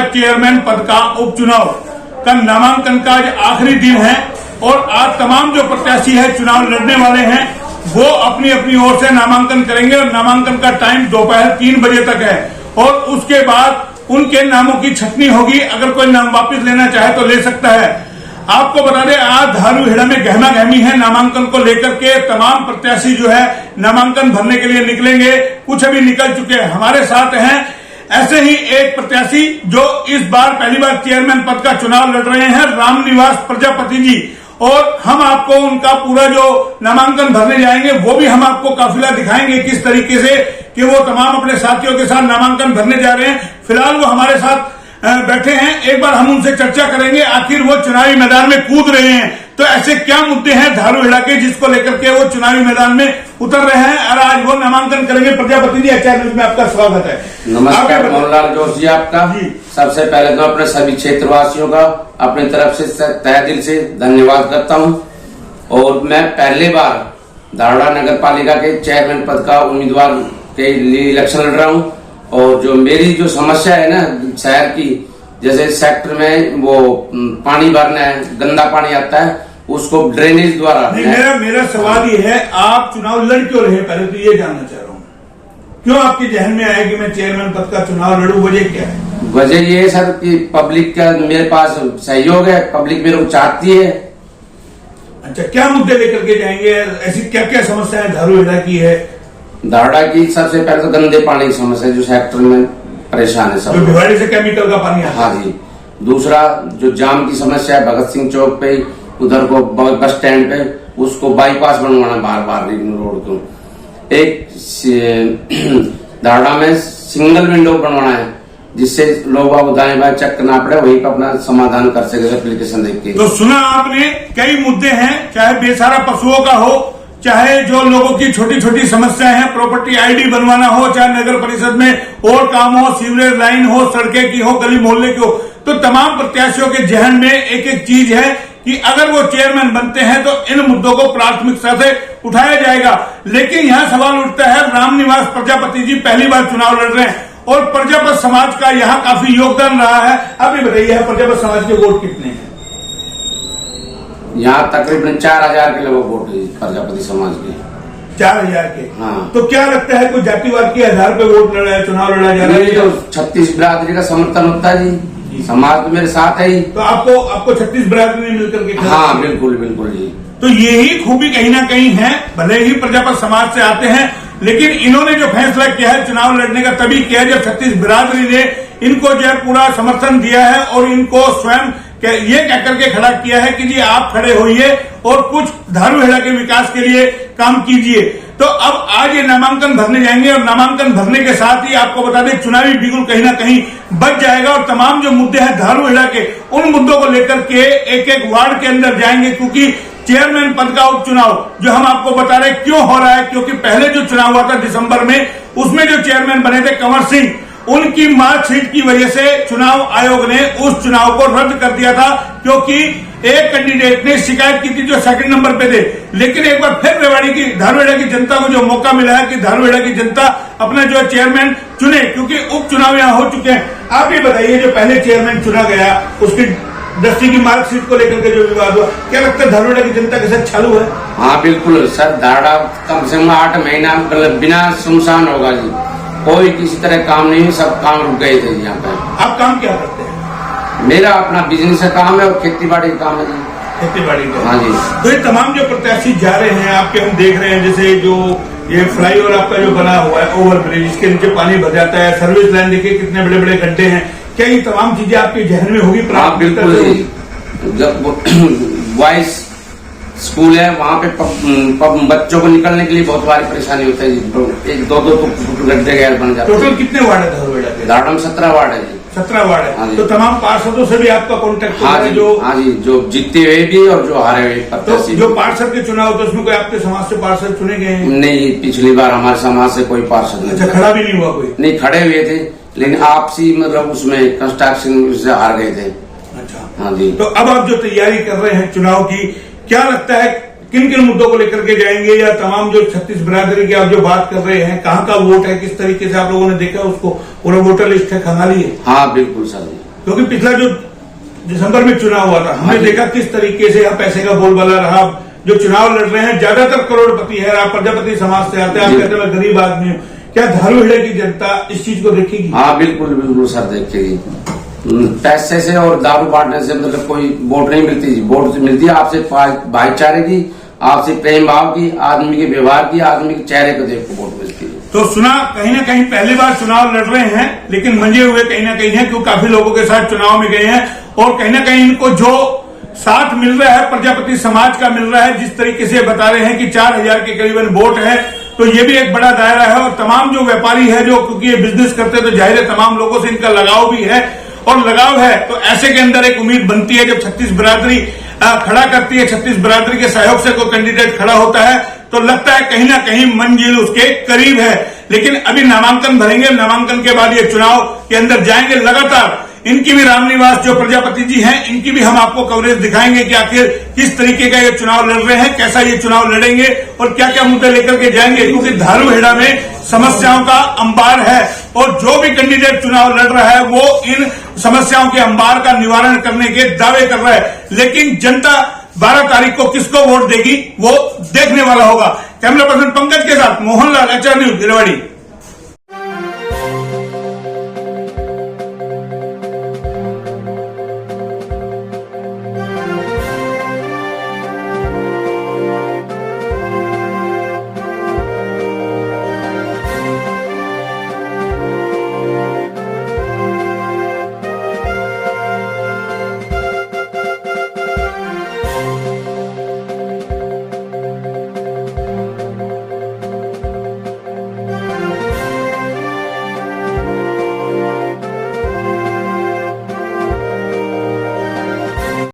Panchayat chairman पद का उपचुनाव का नामांकन का आज आखिरी दिन है और आज तमाम जो प्रत्याशी है चुनाव लड़ने वाले हैं वो अपनी अपनी ओर से नामांकन करेंगे और नामांकन का टाइम दोपहर 3 बजे तक है और उसके बाद उनके नामों की छटनी होगी। अगर कोई नाम वापस लेना चाहे तो ले सकता है। आपको बता दें आज धारूहेड़ा में गहमा गहमी है नामांकन को लेकर के। तमाम प्रत्याशी जो है नामांकन भरने के लिए निकलेंगे, कुछ अभी निकल चुके हैं। हमारे साथ हैं ऐसे ही एक प्रत्याशी जो इस बार पहली बार चेयरमैन पद का चुनाव लड़ रहे हैं, रामनिवास प्रजापति जी, और हम आपको उनका पूरा जो नामांकन भरने जाएंगे वो भी हम आपको काफिला दिखाएंगे किस तरीके से कि वो तमाम अपने साथियों के साथ नामांकन भरने जा रहे हैं। फिलहाल वो हमारे साथ बैठे हैं, एक बार हम उनसे चर्चा करेंगे आखिर वो चुनावी मैदान में कूद रहे हैं तो ऐसे क्या मुद्दे हैं धारूहेड़ा के जिसको लेकर के वो चुनावी मैदान में उतर रहे हैं और आज वो नामांकन करेंगे। प्रजापति जी, अच्छा न्यूज में आपका स्वागत है। नमस्कार मोहनलाल जोशी, आपका सबसे पहले तो अपने सभी क्षेत्रवासियों का अपनी तरफ से तहे दिल से धन्यवाद करता हूं। और मैं पहली बार धारूहेड़ा नगर पालिका के चेयरमैन पद का उम्मीदवार के लिए इलेक्शन लड़ रहा हूं और जो मेरी जो समस्या है ना शहर की, जैसे सेक्टर में वो पानी भरना है, गंदा पानी आता है, उसको ड्रेनेज द्वारा। मेरा सवाल ये है, आप चुनाव लड़ क्यों रहे, पहले तो ये जानना चाह रहा हूँ। क्यों आपके जहन में आया कि मैं चेयरमैन पद का चुनाव लड़ूं, वजह क्या है? वजह ये है सर कि पब्लिक का मेरे पास सहयोग है, पब्लिक मेरे को चाहती है। अच्छा, क्या मुद्दे लेकर के जाएंगे? ऐसी क्या क्या समस्याएं धारूहेड़ा की है? धारूहेड़ा की सबसे पहले तो गंदे पानी की समस्या जो सेक्टर में परेशान है सब, जो भिवाड़ी से केमिकल का पानी आता है। हाँ जी। दूसरा जो जाम की समस्या है भगत सिंह चौक पे, उधर को बस स्टैंड पे, उसको बाईपास बनवाना बार बार रिंग रोड को। एक धारूहेड़ा में सिंगल विंडो बनवाना है जिससे लोग बाग दाएं बाएं चेक करना पड़े, वहीं पर अपना समाधान कर सके एप्लीकेशन देख के। तो सुना आपने, कई मुद्दे हैं, चाहे बेसहारा पशुओं का हो, चाहे जो लोगों की छोटी छोटी समस्याएं हैं, प्रॉपर्टी आईडी बनवाना हो, चाहे नगर परिषद में और काम हो, सीवरेज लाइन हो, सड़कें की हो, गली मोहल्ले की हो, तो तमाम प्रत्याशियों के जहन में एक एक चीज है कि अगर वो चेयरमैन बनते हैं तो इन मुद्दों को प्राथमिकता से उठाया जाएगा। लेकिन यहाँ सवाल उठता है, रामनिवास प्रजापति जी पहली बार चुनाव लड़ रहे हैं और प्रजापत समाज का यहाँ काफी योगदान रहा है। आप ये बताइए, प्रजापत समाज के वोट कितने हैं? यहाँ तकरीबन 4000 के लोग वोट है प्रजापति समाज के। 4000 के? हाँ। तो क्या लगता है कोई जातिवाद के आधार पे वोट लड़ा है, चुनाव लड़ा जा रहा है? तो 36 बिरादरी का समर्थन होता है जी, समाज तो मेरे साथ है ही। तो आपको 36 बिरादरी ने मिलकर के? हाँ बिल्कुल बिल्कुल जी। तो यही खूबी कहीं ना कहीं है, भले ही प्रजापत समाज से आते हैं लेकिन इन्होंने जो फैसला किया है चुनाव लड़ने का तभी किया जब 36 बिरादरी ने इनको जो है पूरा समर्थन दिया है और इनको स्वयं ये कह करके खड़ा किया है कि जी आप खड़े होइए और कुछ धारूहेड़ा के विकास के लिए काम कीजिए। तो अब आज ये नामांकन भरने जाएंगे और नामांकन भरने के साथ ही आपको बता दें चुनावी बिगुल कहीं ना कहीं बच जाएगा और तमाम जो मुद्दे हैं धारूहेड़ा के, उन मुद्दों को लेकर के एक एक वार्ड के अंदर जाएंगे। क्योंकि चेयरमैन पद का उपचुनाव जो हम आपको बता रहे क्यों हो रहा है, क्योंकि पहले जो चुनाव हुआ था दिसंबर में, उसमें जो चेयरमैन बने थे कंवर सिंह, उनकी मार्कशीट की वजह से चुनाव आयोग ने उस चुनाव को रद्द कर दिया था क्योंकि एक कैंडिडेट ने शिकायत की थी जो सेकंड नंबर पे थे। लेकिन एक बार फिर धारूहेड़ा की जनता को जो मौका मिला है कि धारूहेड़ा की जनता अपना जो चेयरमैन चुने, क्योंकि उपचुनाव यहाँ हो चुके हैं। आप ये बताइए, जो पहले चेयरमैन चुना गया उसकी दस्ती की मार्कशीट को लेकर के जो विवाद हुआ, क्या लगता है धारूहेड़ा की जनता के साथ चालू है? हाँ बिल्कुल सर, धारूहेड़ा कम से कम 8 महीना बिना सुनसान होगा जी, कोई किसी तरह काम नहीं, सब काम रुक गए थे यहाँ पे। आप काम क्या करते हैं? मेरा अपना बिजनेस का काम है और खेती बाड़ी का काम है जी। खेती बाड़ी का? हाँ जी। तो ये तमाम जो प्रत्याशी जा रहे हैं आपके, हम देख रहे हैं जैसे जो ये फ्लाईओवर आपका जो बना हुआ है, ओवर ब्रिज, इसके नीचे पानी भर जाता है, सर्विस लाइन देखिए कितने बड़े बड़े गड्ढे हैं, क्या ये तमाम चीजें आपके जहन में होगी? हाँ बिल्कुल जी। जब बॉयज स्कूल है वहाँ पे बच्चों को निकलने के लिए बहुत भारी परेशानी होता है जी, 1-2 गड्ढे गैर बन जाते हैं। टोटल कितने वार्ड है धारूहेड़ा के? धारूहेड़ा में 17 वार्ड है जी। 17 वार्ड है। हाँ तो तमाम पार्षदों से भी आपका कॉन्टेक्ट? हाँ जी, हाँ जी, जो जीते हुए भी और जो हारे हुए प्रत्याशी। तो जो पार्षद के चुनाव होते उसमें कोई आपके समाज से पार्षद चुने गए हैं? नहीं, पिछली बार हमारे समाज से कोई पार्षद नहीं। अच्छा, खड़ा भी नहीं हुआ कोई? नहीं, खड़े हुए थे लेकिन आपसी मतलब उसमें कंस्ट्रक्शन से हार गए थे। अच्छा, हाँ जी। तो अब आप जो तैयारी कर रहे हैं चुनाव की, क्या लगता है किन किन मुद्दों को लेकर के जाएंगे, या तमाम जो 36 बिरादरी की आप जो बात कर रहे हैं, कहाँ का वोट है, किस तरीके से आप लोगों ने देखा उसको, पूरा वोटर लिस्ट है खंगाली है? हाँ बिल्कुल सर। क्योंकि पिछला जो दिसंबर में चुनाव हुआ था, हमने देखा किस तरीके से यहाँ पैसे का बोलबाला रहा। जो चुनाव लड़ रहे हैं ज्यादातर करोड़पति है, आप प्रजापति समाज से आते हैं, आप कहते हैं मैं गरीब आदमी हूँ। क्या धारूहेड़े की जनता इस चीज को देखेगी? हाँ बिल्कुल बिल्कुल सर, देखेगी। पैसे से और दारू बांटने से मतलब कोई वोट नहीं मिलती। वोट मिलती है आपसे भाईचारे की, आपसे प्रेम भाव की, आदमी के व्यवहार की, आदमी के चेहरे को देख के वोट मिलती है। तो सुना कहीं ना कहीं पहली बार चुनाव लड़ रहे हैं, लेकिन मंजे हुए कहीं ना कहीं है, क्योंकि काफी लोगों के साथ चुनाव में गए हैं और कहीं ना कहीं इनको जो साथ मिल रहा है प्रजापति समाज का मिल रहा है। जिस तरीके से बता रहे हैं कि 4000 के करीबन वोट है, तो ये भी एक बड़ा दायरा है। और तमाम जो व्यापारी है, जो क्योंकि ये बिजनेस करते हैं, तो जाहिर है तमाम लोगों से इनका लगाव भी है। और लगाव है तो ऐसे के अंदर एक उम्मीद बनती है, जब 36 बिरादरी खड़ा करती है, 36 बिरादरी के सहयोग से कोई कैंडिडेट खड़ा होता है, तो लगता है कहीं ना कहीं मंजिल उसके करीब है। लेकिन अभी नामांकन भरेंगे, नामांकन के बाद ये चुनाव के अंदर जाएंगे। लगातार इनकी भी रामनिवास जो प्रजापति जी हैं, इनकी भी हम आपको कवरेज दिखाएंगे कि आखिर किस तरीके का ये चुनाव लड़ रहे हैं, कैसा ये चुनाव लड़ेंगे और क्या क्या मुद्दे लेकर के जाएंगे। क्योंकि धारूहेड़ा में समस्याओं का अंबार है और जो भी कैंडिडेट चुनाव लड़ रहा है वो इन समस्याओं के अंबार का निवारण करने के दावे कर रहा है। लेकिन जनता 12 तारीख को किसको वोट देगी वो देखने वाला होगा। कैमरा पर्सन पंकज के साथ मोहनलाल, HR न्यूज, रेवाड़ी।